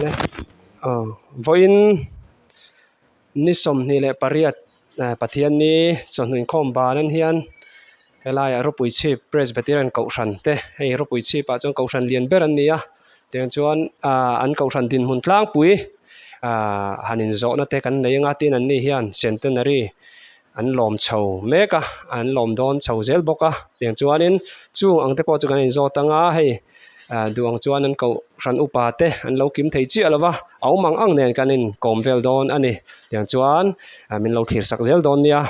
ne voin ni som ni le pariat pathian ni chonhuin khom banan hian helai ropui chi presbyterian kausan te hei ropui chi pa chong kausan lian ber an nia tiang chuan an kausan din hun tlang pui hanin zo na te kan nei nga tin an ni hian centenary an lom chho meka an lom don chho zel boka tiang chuanin chu ang te po chu kan in zo tanga hei duang chuan an kau ran upa te an lo kim thei chi alawa aumang ang nen kanin komvel don ani tiang chuan min lo thir sak zel don nia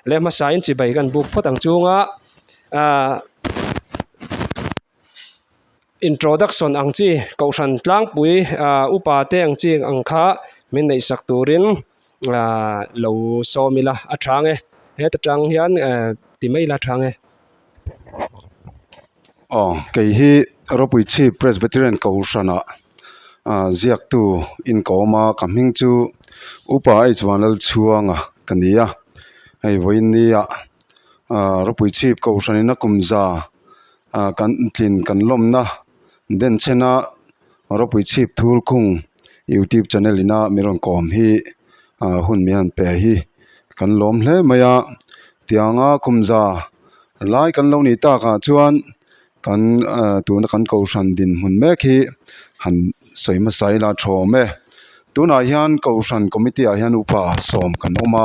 le ma sain chi bai kan buk photang chunga introduction ang chi kausan tlang pui upa te ang chi ang kha min nei sak turin lo somila athange he ta tang hian ti mai la thange cái hi ropui chi presbyterian kausana ziak tu in koma kamhing chu upa ai chwanal chuanga kania hei voin nia ropui chi kausanina kumza kan tlin kan lomna den chena ropui chi thul khung YouTube channel ina miron kom hi hun mian pe hi kan lom hle maya tianga kumza lai kan lo ni ta ka chuan kan tuna kan kausan din hun mek hi han soima sai la thome tuna hian kausan committee a hian upa som kan oma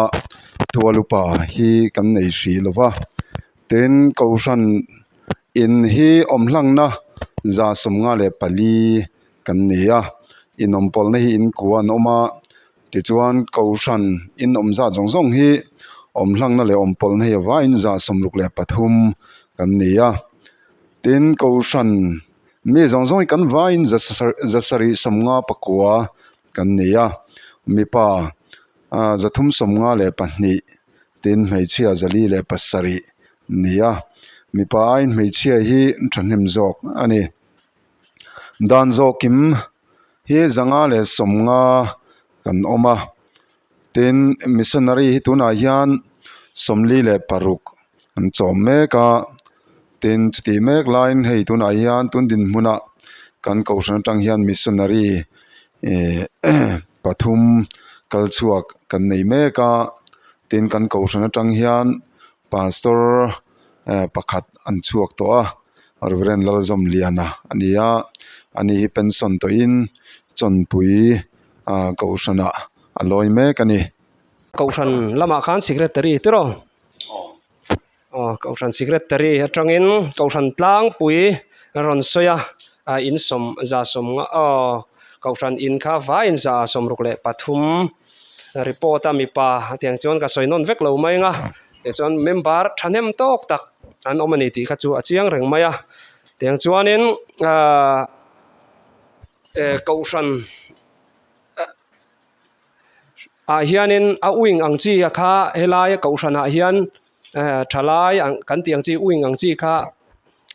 tualupa hi kan nei hri lova ten kausan in hi omhlang na za somnga le pali kan nia in ompol na hi in kuan oma ti chuan kausan in omza zongjong hi omhlang na le ompol na hi wa in za somruk le pathum kan nia tin kausan mi zongjong kan va in zasari somnga pakua kan nia mipa zathum somnga le pahni tin hmeichhia zali le pasari nia mipa ain hmeichhia hi thanem jok ani dan zokim hi zanga le somnga kan oma tin missionary hi tuna hian somli le paruk an chom meka tin chuti mek line hei tuna hian tundin hmuna kan kausan tang hian missionary pathum kalchuak kan nei meka tin kan kausan tang hian pastor pakhat an chuak to a Reverend Lalzom Liana ania ani hi pension to in chonpui kausana aloi mek ani kausan lama khan secretary tiro kausan secretary atangin kausan tlang pui ron soya in som za som nga kausan in kha va in za som ruk le pathum report mi pa tiang chon ka soinon vek lo mai nga te chon member thanem tok tak an omani ti kha chu achiang reng maya tiang chuanin kausan hianin uing ang chi kha helai kausan hian thalai kan tiang chi uing ang chi kha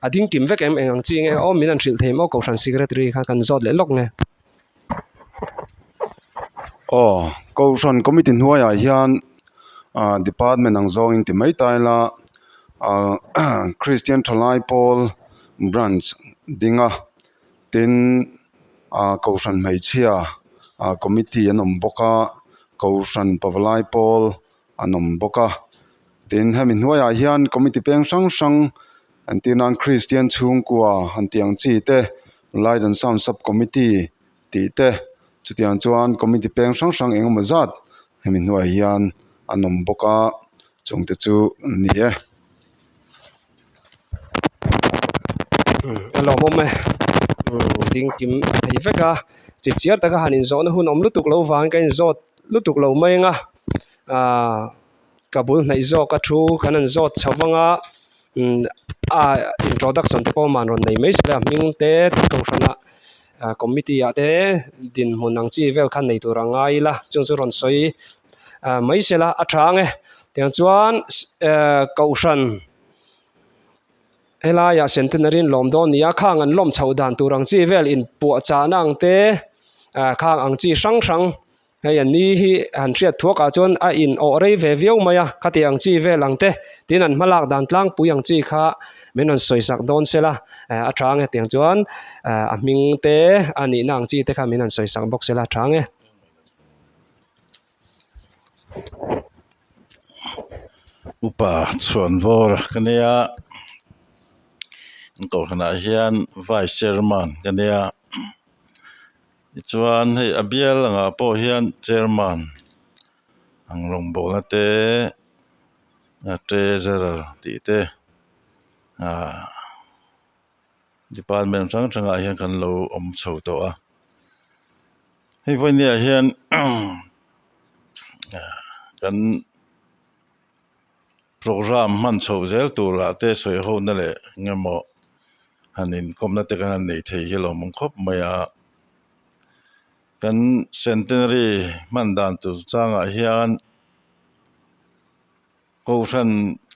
ading kim vek em ang chi nge min an thil them kausan secretary kha kan zot le lok nge kausan committee hnuaiah hian department ang zo in ti mai taila Christian Thalai Paul branch dinga tin kausan hmeichhia committee an awm boka kausan Pawlai Paul an awm boka tin hemi hnuaiah hian committee peng hrang hrang an tinan Christian chhungkua an tiang chi te Light and Sound sub committee ti te chutiang chuan committee peng hrang hrang engemaw zat hemi hnuai hian an awm boka chungte chu ni alo mome ding kim thei veka chip chiar taka hanin zo na hun om lutuk lo wang kan zot lutuk lo mai nga kabul nei zo ka thu kanan zot chawanga introduction te po man ron nei mai sela ming te kausana committee ate din munang chi vel khan nei turanga ila chung chu ron soi mai sela athange tiang chuan kausan helaya centenary lomdon nia khang an lom chhodan turang chi vel in pu cha nang te khang ang chi sang sang hei an ni hi han hriat thuaka chuan in o rei ve viau maya khati ang chi velang te tin an hmalak dan tlang pui ang chi kha min an soisak don sela atang tiang chuan a hming te ani nang chi te kha min an soisak bok sela thang e upa chuan vor kania ko khana hian vice chairman kania chuan hei abial anga po hian chairman ang rong bola te treasurer ti te department changa hian kan lo om chho to a hei voi nia hian kan program man chho zel tura te soi ho na le ngemo hanin komna te kan nei thei hi lo mong khop maya kan centenary man dan tu changa hian ko ran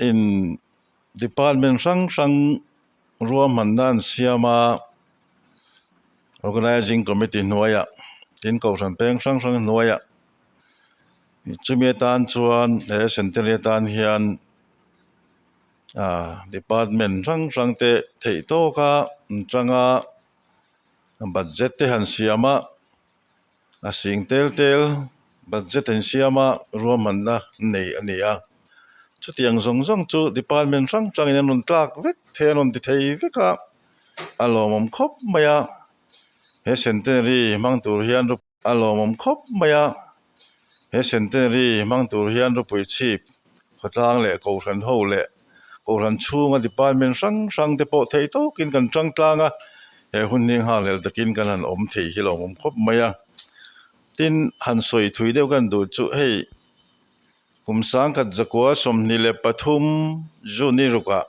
in department sang ruam man dan siama organizing committee noya tin ko ran peng sang noya chumi tan chuan centenary tan hian department sang te thei to ka changa budget te han siama a sing tel budget han siama ruam man na nei ania chu tiang zong chu department sang in an tlak vek the non ti thei veka alomom khop maya he centenary mang tur hian ru alomom khop maya he centenary mang tur hian ru pui chip khatlang le ko ran ho le ko ran chunga department sang te po thei to kin kan tang tlanga he hun ning ha le takin kan an om thei hi lomom khop maya tin han soi thui deuh kan du chu hei kumsang kat zakwa somni le pathum juni ruka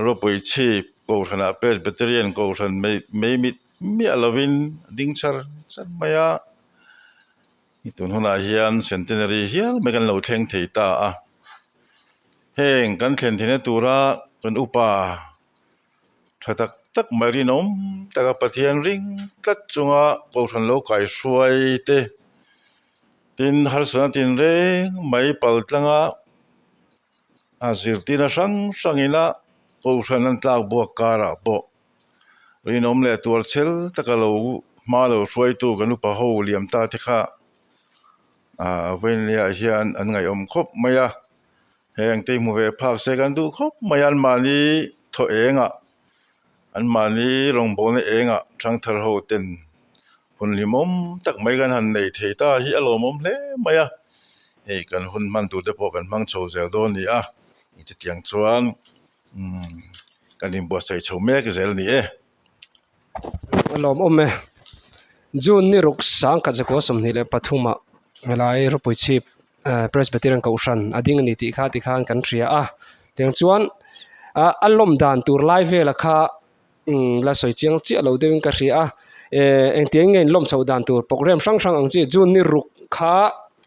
ropui chip ko thana presbyterian ko than me mit mi alovin dingchar chan maya itun hona hian centenary hial me kan lo thleng thei ta a heng kan thlen thine tura kan upa thatak tak marinom taka pathian ring tlat chunga ko than lo kai hruai te tin har sana tin re mai pal tlanga azirtina sangina ko than an tlak buak kara po rinom le tual chel takalo malo hruai tu kan upa ho liam ta te kha venlia hian an ngai om khop maya heng te mu ve phak se kan du khop mayan mani tho enga an mani rong bon enga thang thar ho ten hun limom tak mai kan han nei thei ta hi alomom hle maya hei kan hun man tu te po kan mang chho zel do ni a i ti tiang chuan kan in bo sai chho mek zel ni e lom ome jun ni ruk sang ka jako somni le pathuma helai ropui chip presbyterian ko ran ading ni ti kha kan thria a teng chuan alom dan tur lai vela kha la soi chiang chi lo dewin ka hria eng tiang ngein lom chho dan tur program sang ang chi jun ni ruk kha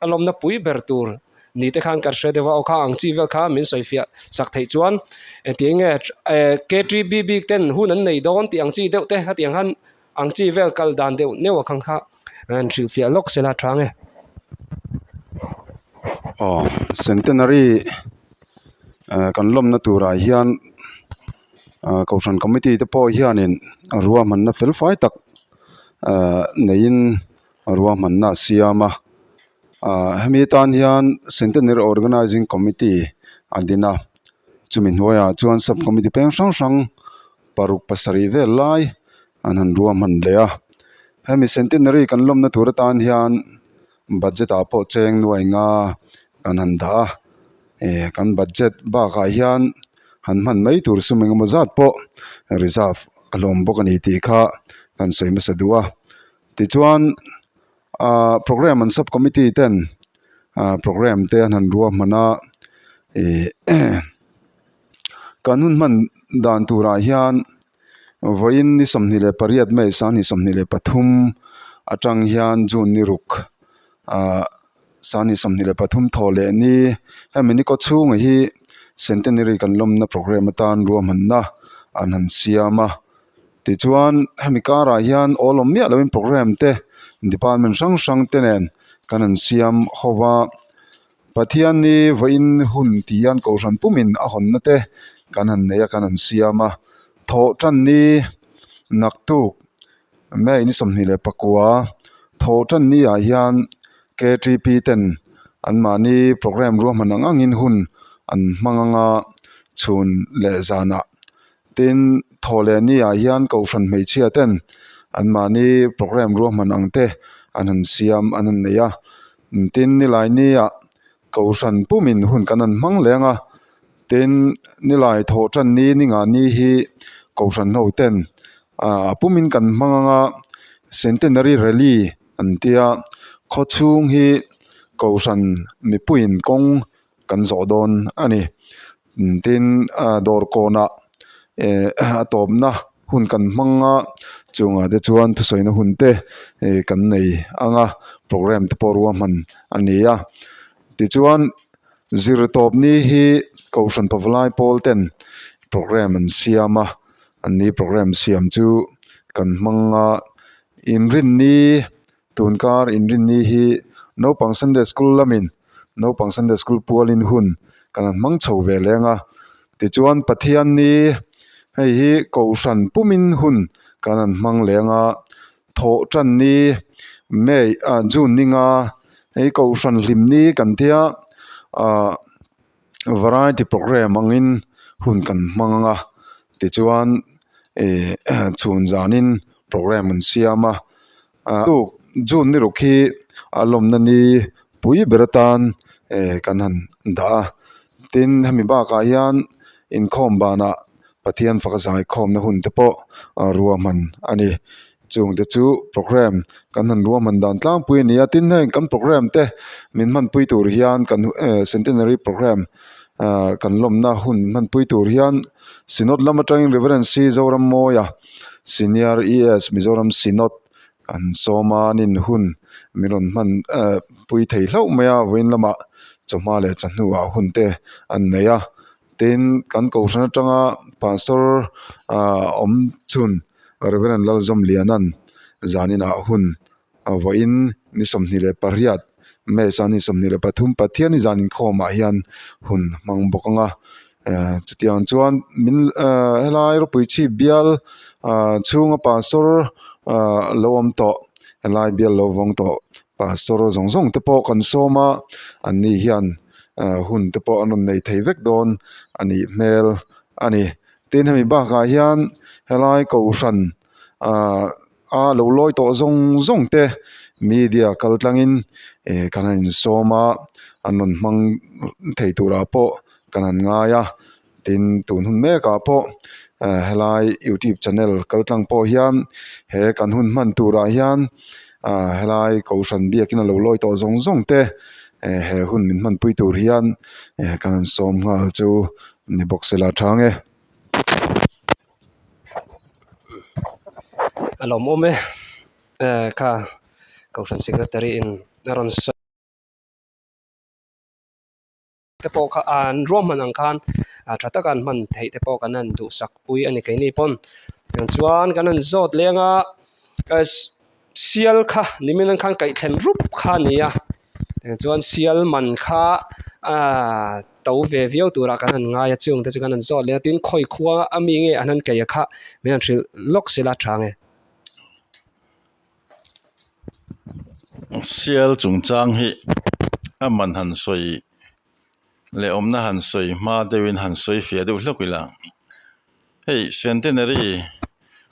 alom na pui ber tur ni te khan kar hre dewa o kha ang chi vel kha min soi fia sak thei chuan tiang k3bb ten hun an nei don ti ang chi deuh te ha tiang han ang chi vel kal dan deuh newa khang kha an thil fia lok sela thange centenary kan lom na tura hian ko ran committee te po hianin ruam man na fel fai tak nein ruam man na siama hemi tan hian centenary organizing committee adina chumin hoya chuan sub committee peng sang paruk pasari vel lai an ruam man lea hemi centenary kan lom na tura tan hian budget a po cheng nuai nga kan han da kan budget ba ka hian han man mai tur sumeng mo zat po reserve alom bokani ti kha kan soima sadua ti chuan program and sub committee ten program te han ruam mana kanun man dan tura hian voin ni somni le pariat mai sa ni somni le pathum atang hian jun ni ruk sani somni le pathum thole ni hemi ko chung hi centenary kan lom na program tan ruam han na an siama ti chuan hemi kara hian olom mia lovin program te department sang tenen kan an siam howa pathian ni voin hun tian ko ran pumin a hon na te kan han neya kan han siama tho tan ni naktuk me ni somni le pakua tho tan ni a hian KTP ten an mani program ro manang angin hun an manganga chun le zana tin thole ni a hian ko fran mei chia ten an mani program ro manang te an han siam an an neya tin ni lai ni a ko fran pumin hun kan an mang lenga tin ni lai tho tan ni nga ni hi ko fran no ten pumin kan manganga centenary rally antia khochung hi ko fran mi puin kong kan zo don ani tin dor kona atopna hun kan hmanga chunga te chuan thu soina hun te kan nei anga program te porwa man ania ti chuan zir top ni hi ko fran pawlai pol ten program an siama ani program siam chu kan hmanga inrin ni tunkar inrin ni hi no pang Sunday school lamin no pang Sunday school pualin hun kan hmang chho ve lenga ti chuan pathian ni hei hi ko fran pumin hun kan an hmang lenga tho tan ni mei june ninga hei ko fran hlim ni kan tia variety program angin hun kan hmanga ti chuan chhun zanin program an siama tu june ni rukhi alom na ni pui beratan kan han da tin hemi ba ka hian in khom bana pathian fakazai khom na hun te po ruaman ani chung te chu program kan han ruaman dan tlang pui ni atin nei kan program te min man pui tur hian kan centenary program kan lomna hun man pui tur hian sinod lama tang reverend si zoram moya senior ES Mizoram Sinod kan somanin hun miron man pui thei hlau maya win lama choma le chanhu a hun te an neya tin kan ko sana tanga pastor om chun reverend lalzom lianan zanina hun voin ni somni le pariat me sani somni le pathum pathian zanin khoma hian hun mang bokanga chutiang chuan min helai ro pui chi bial chunga pastor lawam to helai bial lowong to pastor zong zong te po kan soma ani hian hun te po anon nei thei vek don ani mel ani tin hemi ba ka hian helai ko ran lo loi to zong zong te media kaltlangin kanan soma anon mang thei tura po kanan ngaya tin tun hun me ka po helai YouTube channel kaltlang po hian he kan hun man tura hian helai ko ran biakin lo loi to zong zong te he hun min man pui tur hian kanan som ngal chu ni boxela thange alom ome ka ko fran secretary in ron te po kha an rom man ang khan thata kan man thei te po kan an du sak pui ani kai ni pon yang chuan kan an zot lenga sial kha nimin an khan kai thlem rup kha nia yang chuan sial man kha to ve viau tura kan an ngai chung te chu kan an zot le tin khoi khuwa ami nge anan kai kha men thil lok sila thange sial chung chang hi aman han soi le omna han soi ma dewin han soi fia du hlokila hei centenary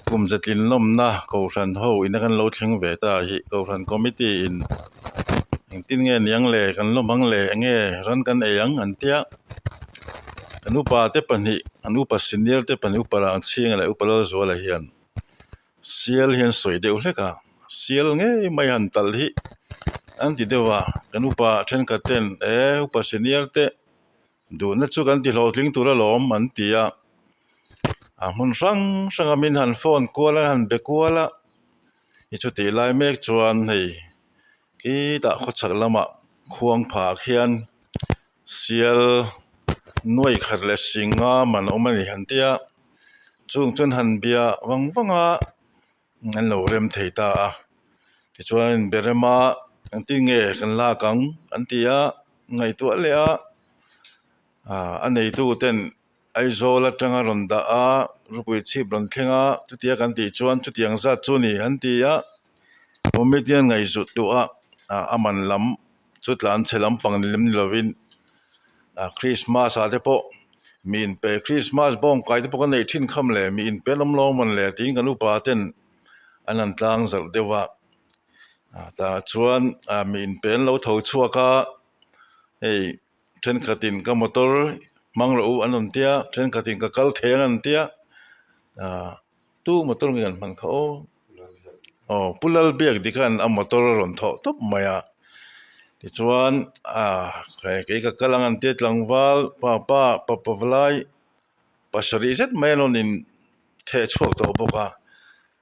kumzetlin lomna ko ran ho ina kan lo thling ve ta hi ko ran committee in tin nge niang le kan lomang le nge ran kan eyang antia anupa te pani anupa senior te pani upara chinga le upala zo la hian sial hian soi deuh hleka sial nge mai han tal hi anti dewa kanupa then ka ten upa senior te du na chu kan ti hlo tling tura lom an tia mun sang sanga min han phone kuala han be kuala i chu ti lai mek chuan hei ki ta kho chak lama khuang pha khian sial nuai khat le singa man omani han tia chung chun han bia wangwanga an lo rem theita ti chuan berema an ti nge kan la kang an tia ngai tu le a anei tu ten aizawl atanga rawn dah a rupui chhip rawn thlenga chutia kan tih chuan chutiang zat chu ni an ti a comedian ngai zut tu a aman lam chutlan chelam pang nilim nilovin Christmas ate pawh mi in pe Christmas bawng kai te pawh kan nei thin kham le mi in pe lam lo man le tin kan upa ten an an tlang zal dewa ta chuan mi in pe an lo tho chuaka ei then khatin ka motor mang ro an on tia then khatin ka kal theng an tia tu motor ngi an man kha o pulal biak dikan a motor ron tho top maya ti chuan ke ka kalang an te tlangwal pa vlai pasari zet melon in the chhuak to boka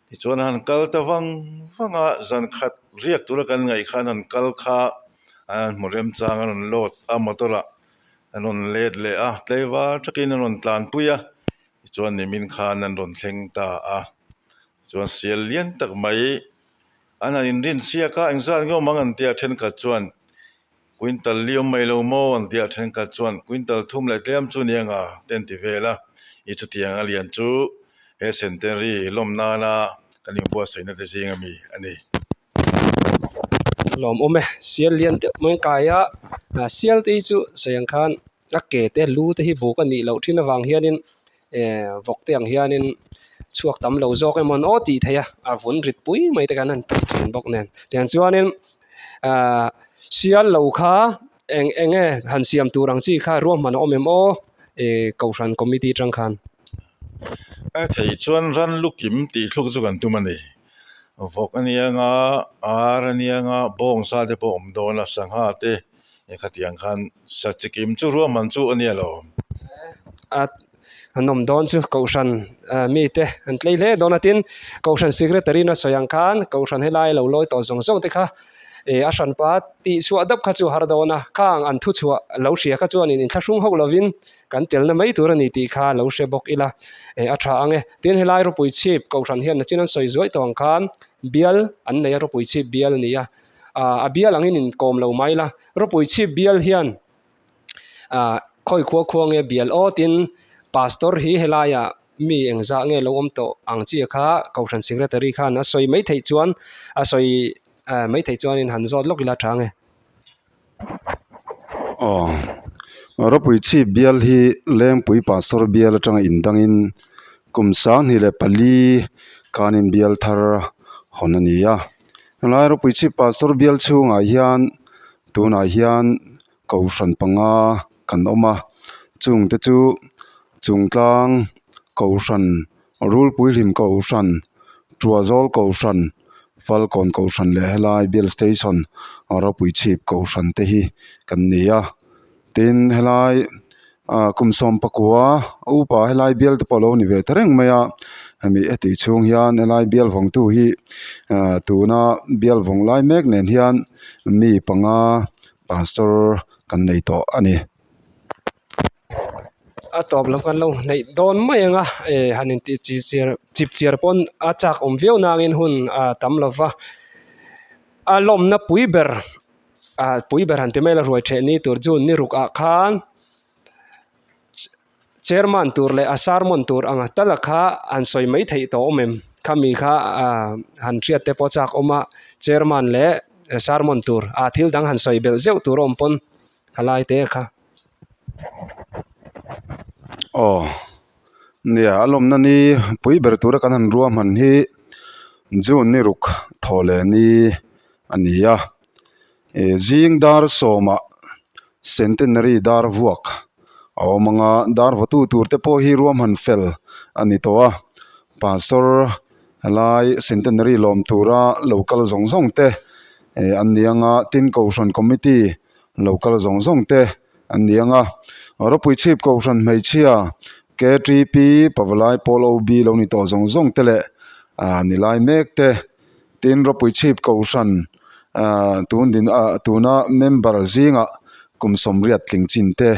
ti chuan han kal ta wanga zan khat riak tura kan ngai khan han kal kha an morem chang an lot a motora an on led le a tleiwa takin an on tlan puya ti chuan nimin khan an ron thleng ta a chuan sial lian tak mai an in rin sia ka engzan ngo mangan tia then ka chuan quintal liom mai lo mo an tia then ka chuan quintal thum le tlem chu nianga ten ti vela I chu tiang a lian chu he centenary lom na na kanin bua saina te jinga mi ani lom ome sial lian te mai kaya sial te chu sayang khan a ke te lu te hi buk ani lo thina wang hianin vok te ang hianin chuak tam lo zawk emon o ti theia a vun rit pui mai te kan an thun bok nen tiang chuanin sial lo kha enge han siam turang chi kha ruam man omem o kausan committee tang khan thei chuan ran lukim ti thluk chu kan tumani vok anianga ar anianga bong sa te pawh om dawna sangha te khatiang khan sachikim chu ruam man chu ania lo anom don chu kausan mi te an tlei hle donatin kausan secretary na soyang khan kausan helai lo loi to zong zong te kha a san pa ti chu adap kha chu har dona khang an thu chua lo hria kha chuan in thlashung ho lovin kan telna mai tur ani ti kha lo hre bok ila a tha ange tin helai ro pui chip kausan hian na chinan soi zoi tawng khan bial an nei ro pui chip bial nia a bial angin in kom lo mai la ro pui chip bial hian khoi khuwa khuange bial o tin pastor hi helaya mi engza nge lo om to angchi kha kausan secretary khan a soi mai thei chuan a soi mai thei chuan in han zot lok ila thange ropui chi bial hi leng pui pastor bial atanga indangin kumsang ni le pali kanin bial thar honania lai ropui chi pastor bial chunga hian tuna hian kausan panga kan oma chung te chu chungtlang kausan rul pui lim kausan tuazol kausan falcon kausan le helai bial station ropui chi kausan te hi kan nia tin helai kumsom pakua upa helai bial te polo ni ve tereng maya ami eti chung hian helai bial vong tu hi tuna bial vong lai mek nen hian mi panga pastor kan nei to ani a top lam kan lo nei don mai anga hanin ti chip chiar pon a chak om veu nangin hun tam lova a lom na puiber han te mela ruai the ni tur jun ni ruk a khan chairman tur le asarmon tur anga talakha an soi mai thei to omem khami kha han riat te pochak oma chairman le sarmon tur thil dang han soi bel zeu tur om pon khalai te kha nia alom na ni pui ber tur kan han ruam han hi jun ni ruk thole ni ania jing dar soma centenary dar vuak awmanga dar vatu turte po hi ruam han fel ani towa pastor alai centenary lom tura local zongzong te anianga tin kausan committee local zongzong te anianga ropui chip kausan meichia KTP pawlai polo b lo ni to zongzong tele nilai mek te tin ropui chip kausan tuna member zinga kumsom riat tlingchin te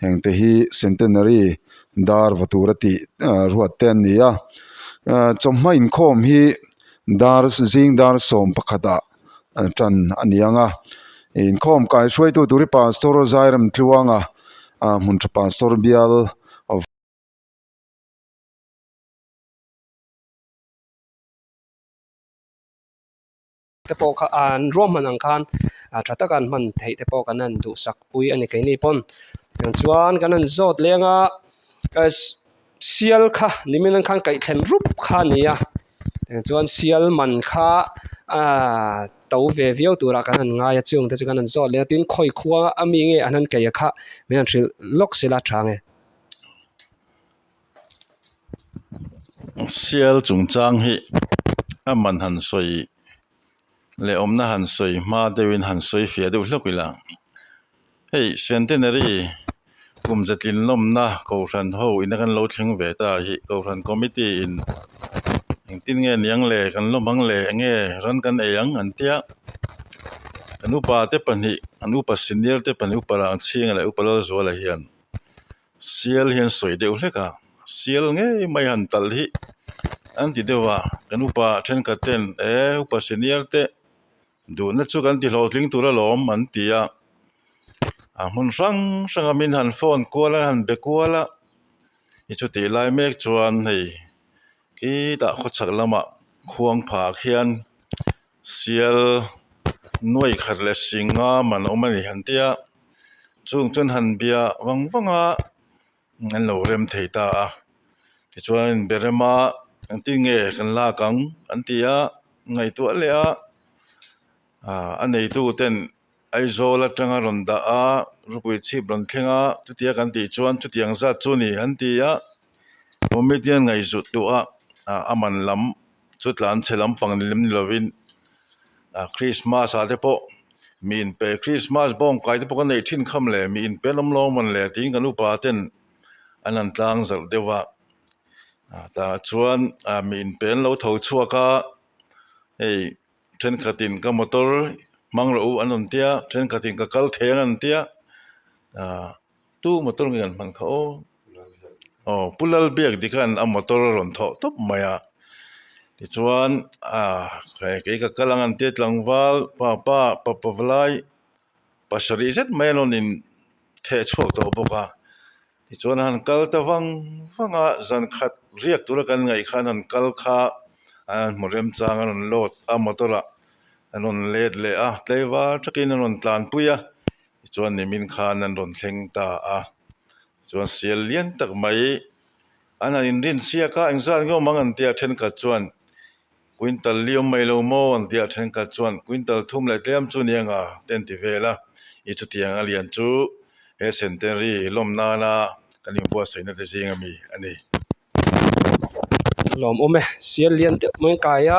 hengte hi centenary dar vaturati ruat ten nia chomma in khom hi dar zing dar som pakhata tan anianga in khom kai shwai tu turi pastor zairam tluanga mun pastor bial te pawh kha an ruam man ang khan tha tak an man thei te pawh kan an duh sak pui ani ke ni pon chuan kan an zot lenga sial kha nimin an khan kai thlem rup kha nia chuan sial man kha to ve viau tura kan an ngai chung te chu kan an zot le tin khoi khuwa ami nge an ke kha me an thil lok sila thange sial chung chang hi aman han soi le omna han soi ma dewin han soi fia du hlokila hei centenary kum zatlin lomna ko ran ho ina kan lo thling ve ta hi ko ran committee in tin nge niang le kan lomang le nge ran kan eyang an tia anu pa te pani anu pa senior te pani upara an chinga le upala zo la hian sial hian soi deuh hleka sial nge mai han tal hi an ti dewa kan upa then ka ten upa senior te du na chu kan ti hlo tling tura lom an tia mun sang sang min han phone kuala han be kuala i chu ti lai mek chuan hei ki da kho chak lama khuang pha khian sial nuai khat le singa man omani han tia chung chun han bia wangwanga an lo rem theita ti chuan berema an ti nge kan la kang an tia ngai tu le an nei tu ten ai zola tanga ronda rupui chip ron thenga chutia kan ti chuan chutiang za chu ni an tia comedian ngai zu tu aman lam chutlan chelam panglim lovin Christmas te po min pe Christmas bong kai te po kan nei thin kham le min pe lam lo man le ting kan upa ten anan tlang zal dewa ta chuan min pen lo tho chuaka ei then khatin ka motor mangro anon tia then khatin ka kal theng an tia tu motor ngan man kha pulal biak dikan a motor ron tho top maya ti chuan ke ka kalang an tia tlangwal pa vlai pasari zet melon in the chok to boka ti chuan han kal ta wanga zan khat riak tura kan ngai khan han kal kha morem chang an lot a motora anon led le tleva takin anon tlan puya chuan nimin khan an ron thleng ta chuan sial lian tak mai ana in rin sia ka engzan go mangan tia then ka chuan quintal liom mai lo mo an tia then ka chuan quintal thum le tlem chu nianga ten ti vela i chu tiang alian chu e centenary lomna na kanim bo saina te jinga mi ani lom ome sial lian te mai kaya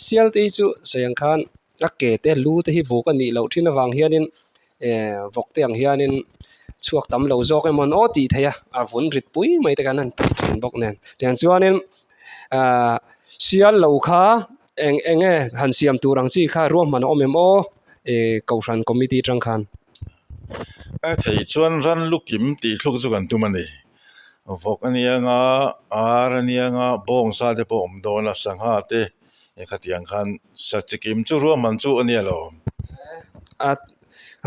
sial te chu sayang khan ke te lu te hi bu ka ni lo thina wang hianin vok te ang hianin chuak tam lo zok emon o ti theya vun rit pui mai te kan an thin bok nen tian chuanin sial lo kha enge han siam turang chi kha ruam man omem o kauran committee tang khan thei chuan ran lukim ti thluk chu kan tumani vok anianga anianga bong sa te po omdona sangha te khatiang khan sachikim chu ruam man chu ania lo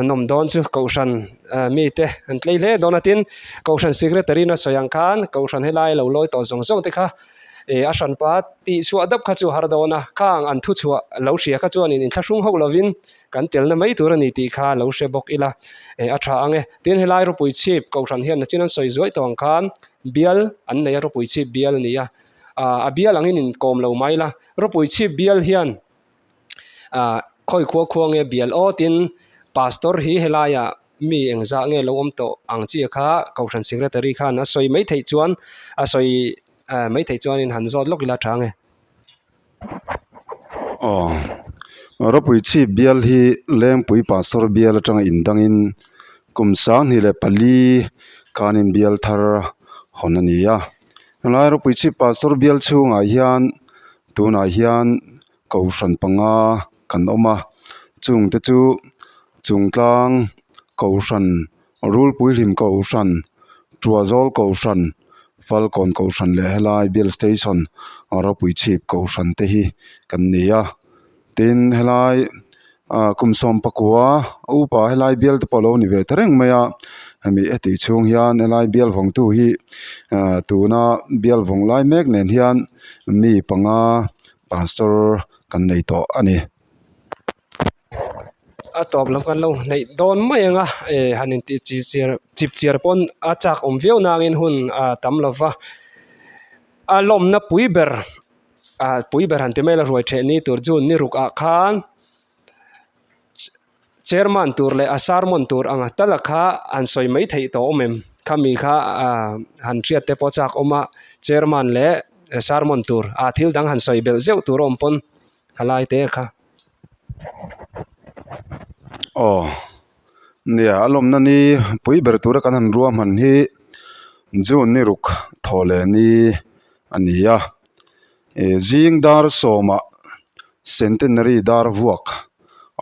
nom don chu kauran mi te an tlei le donatin kauran secretary na soyang khan kauran helai lo loi to zong zong te kha a san pa ti chu adap kha chu har dona khang an thu chua lo ria kha chuan in thlashung ho lovin kan telna mai tur ani ti kha lo she bok ila a tha ange tin helai ro pui chip kauran hian na chinan soi zoi tawang khan bial an nei ro pui chip bial nia a bial angin in kom lo mai la ro pui chip bial hian khoi khuange bial o tin pastor hi helaya mi engza nge lo om to ang chi kha kauran secretary khan a soi mai thei chuan a soi mai thei chuan in han zot lok ila thange ropui chi bial hi leng pui pastor bial atang indangin kumsang ni le pali kanin bial thar honania lai ropui chi pastor bial chunga hian tuna hian kauran panga kan oma chung te chu chungtlang kauran rul pui lim kauran tuazol kauran falcon kauran le helai bial station ropui chi kauran te hi kan nia tin helai kumsom pakua upa helai bial te polo ni ve tereng maya ami eti chung hian helai bial vong tu hi tuna bial vong lai mek nen hian mi panga pastor kan nei to ani a top lam kan lo nei don mai anga hanin ti chip chiar pon a chak veo nangin hun a tam lova a lom na puiber puiber han ti mai la ruai the ni tur jun ni ruk a khan chairman tur le asarmon tur anga talakha an soi mai thei to mem khami kha han riat te pochak oma chairman le sarmon tur thil dang han soi bel zeu tur om pon halai te kha nia alom na ni pui ber tura kan han ruam han hi jun ni ruk thole ni ania jing dar soma centenary dar vuak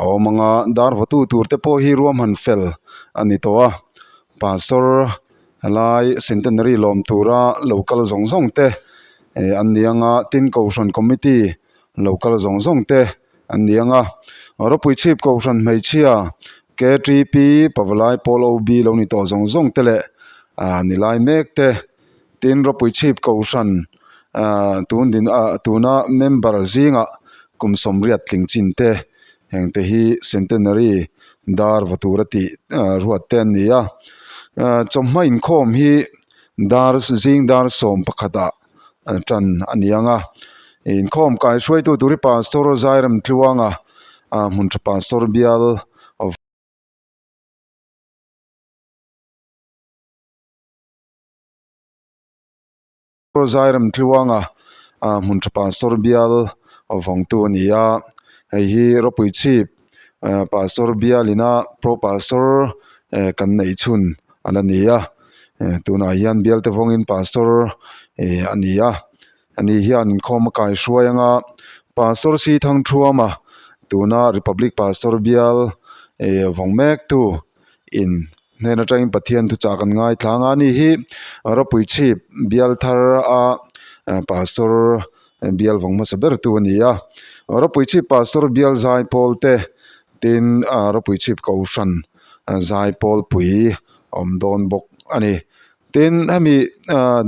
awmanga dar vatu turte po hi ruam han fel ani towa pastor alai centenary lom tura local zongzong te anianga tin kousan committee local zongzong te anianga ropui chief kousan meichia KTP pawlai pol OB lo ni to zongzong tele nilai mek te tin ropui chief kousan tuna member zinga kumsom riat tlingchin te hengte hi centenary dar vaturati ruat ten nia chomma in khom hi dar zing dar som pakhata tan anianga in khom kai shwai tu turi pastor zairam tluanga muntra pastor bial of zairam tluanga muntra pastor bial avong tu ania hi ropui chip pastor bialina pro pastor kan nei chun anania tuna hian bial te vongin pastor ania ani hian khom kai shruayanga pastor si thang thuama tuna republic pastor bial vongmek tu in nena tang pathian tu chakan ngai thlanga ni hi ropui chip bial thar a pastor bial vongma saber tu ania ropui chip pastor bial zai pol te tin ropui chip kousan zai pol pui om don bok ani tin hemi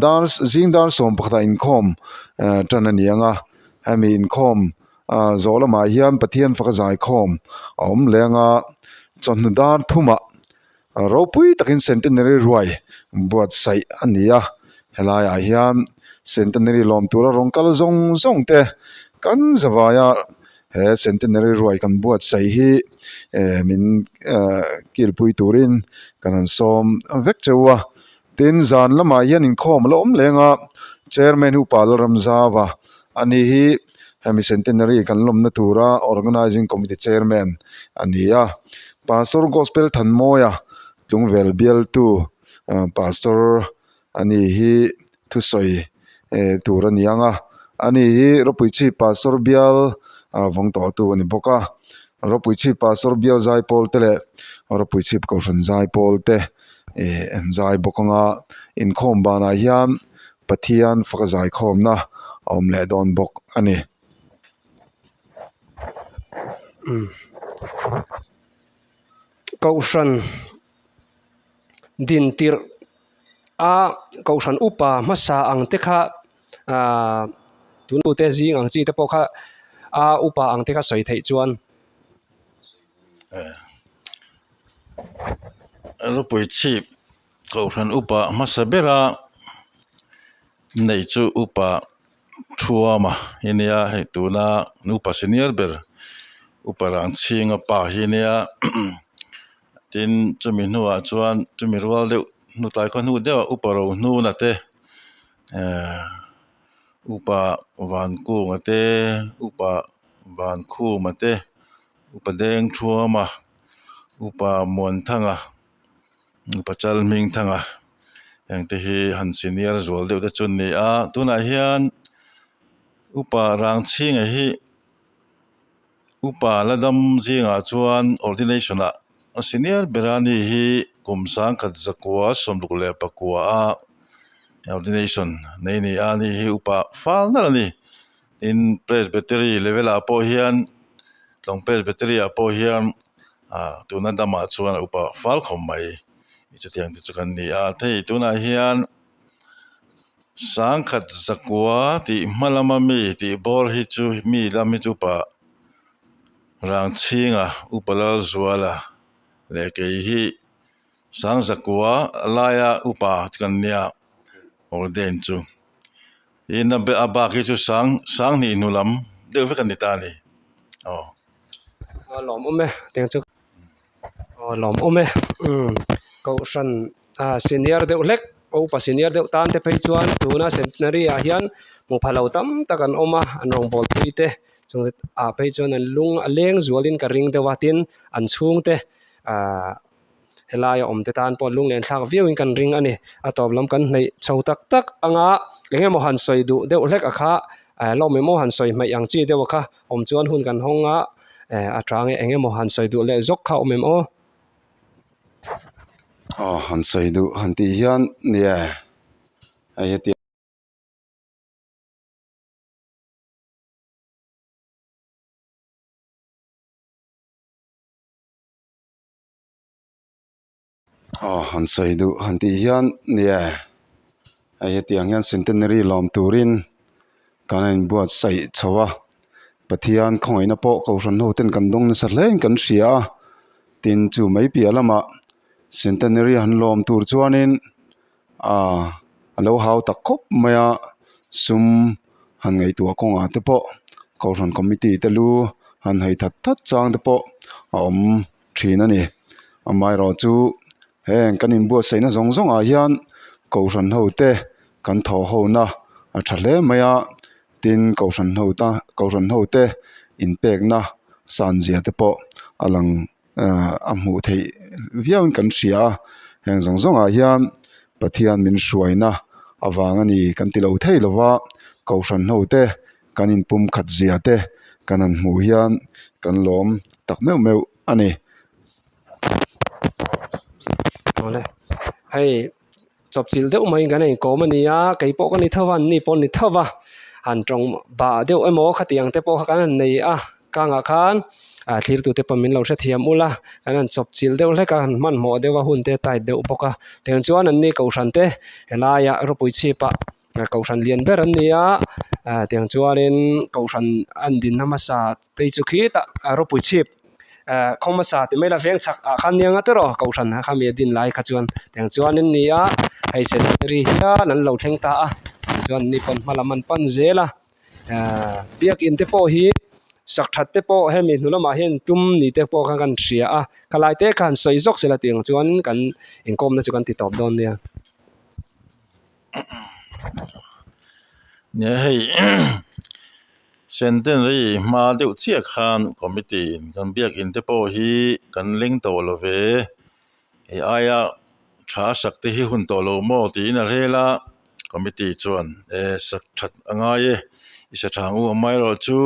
dar zing dar som pakha in khom tan anianga hemi in khom zolama hian pathian faka zai khom om lenga chon dar thuma ropui takin centenary ruai buat sai ania helai a hian centenary lom tura rongkal zong te kan zawaya he centenary ruai kan buat sai hi min kilpui turin kanan som vek chewa tin zan lama hian in khom lo om lenga chairman hu palaram zawa ani hi hemi centenary kan lom na tura organizing committee chairman ania pastor gospel thanmoya tungvel bial tu pastor ani hi thusoi tur anianga ani hi ropui chi pastor bial vong to tu ani boka ropui chi pastor bial zai pol tele ropui chi kousan zai pol te zai bokanga in khom bana hian pathian faka zai khom na om le don bok ani kousan din tir kousan upa masa ang tekha tunu te zing ang chi te pokha upa ang tekha soi thei chuan ropui chip kousan upa masabera nei chu upa thuama hinia he tuna upa senior ber upa rang chinga pa hinia tin chumi nuwa chuan chumi rual deuh nu tai kho nu deuh upa ro nu na te upa van ku nga te upa van khu ma te upa deng thuama upa mon thanga upa chalming thanga engte hi han senior zual deuh te chun ni a tuna hian upa rang chinga hi upa ladam zinga chuan ordination a senior berani hi kumsang khat zakwa somluk le pakua a ordination nei ni ani hi upa fal na ni in presbytery level a po hian long presbytery a po hian tuna dama chuan upa fal khom mai chu tiang te chu kan ni a thei tuna hian sang khat zakwa ti hmalama mi ti bor hi chu mi lam hi chu pa rang chinga upalal zuala le ke hi sang zakwa laya upa tkania orden chu in be aba ki chu sang ni nulam de ve kan ni ta ni lom ome tiếng chu lom ome cậu sân senior deuh lek opa senior deuh tan te phei chuan tuna centenary a hian mu phalo tam takan oma an rong bol pui te chung a phei chuan an lung a leng zualin ka ring dewa tin an chhung te helai om te tan pawh lung len thlak viewin kan ring ani a tawp lam kan hnei chho tak tak anga engemaw han soi duh deuh hlek a kha lo memo han soi hmai ang chi deuh kha om chuan hun kan honga atang engemaw han soi duh le zok kha om em o han sei du han ti hian nia ai ti han sei du han ti hian nia ai tiang hian centenary lom turin kanin buat sai chawa pathian khongaina po ko ran ho ten kan dong na sa len kan ria tin chu mai pia lama centenary han lom tur chuanin alo hau tak khop maya sum han ngai tua konga te po ko ran committee te lu han hei that that chang te po om thina ni amai ro chu heng kanin buat sai na zong zong a hian ko ran ho te kan tho ho na a thale maya tin ko ran ho te in pek na san zia te po alang a mu thei viaun kan ria heng zong zong a hian pathian min hruaina awang ani kan ti lo thei lova ko ran ho te kanin pum khat zia te kanan hmu hian kan lom tak meu meu ani ole hei chop chil deuh mai kan ei kom ania kei pawh kan ni thawa ni pawh ni thawa han tong ba deuh emaw khatiang te pawh kan an nei a kanga khan thlir tu te pamin lo hre thiam ula kan an chop chil deuh hleka han man hmo dewa hun te tai deuh boka tiang chuan an ni ko hran te helaya ropui chipa ko hran lian ber an nia tiang chuanin ko hran an din namasa tei chu khi ta ropui chip khoma sa ti mai la veng chak a khan niang atero ko hran kha mi din lai kha chuan tiang chuanin nia hei secretary hian an lo thleng ta a chuan ni pon hmalaman pan zela biak in te pawh hi sak that te pawh hemi hnulama hian tum ni te pawh kha kan hria a kalai te khan soi zok sela tiang chuan kan inkom na chu kan ti top don nia ne hei centenary ma deuh chiak khan committee kan biak in te pawh hi kan ling to lo ve ei aya tha sak te hi hun to lo mo ti na rela committee chuan sak that anga ye isa thang u mai ro chu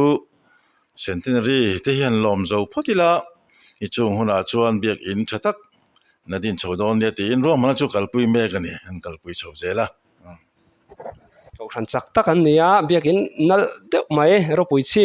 centenary te hian lom zo photila hi chung huna chuan biak in thatak nadin chodon ne ti in ro mana chu kalpui me kani an kalpui chho zela ko hran chak tak an nia biakin nal deuh mai ropui chi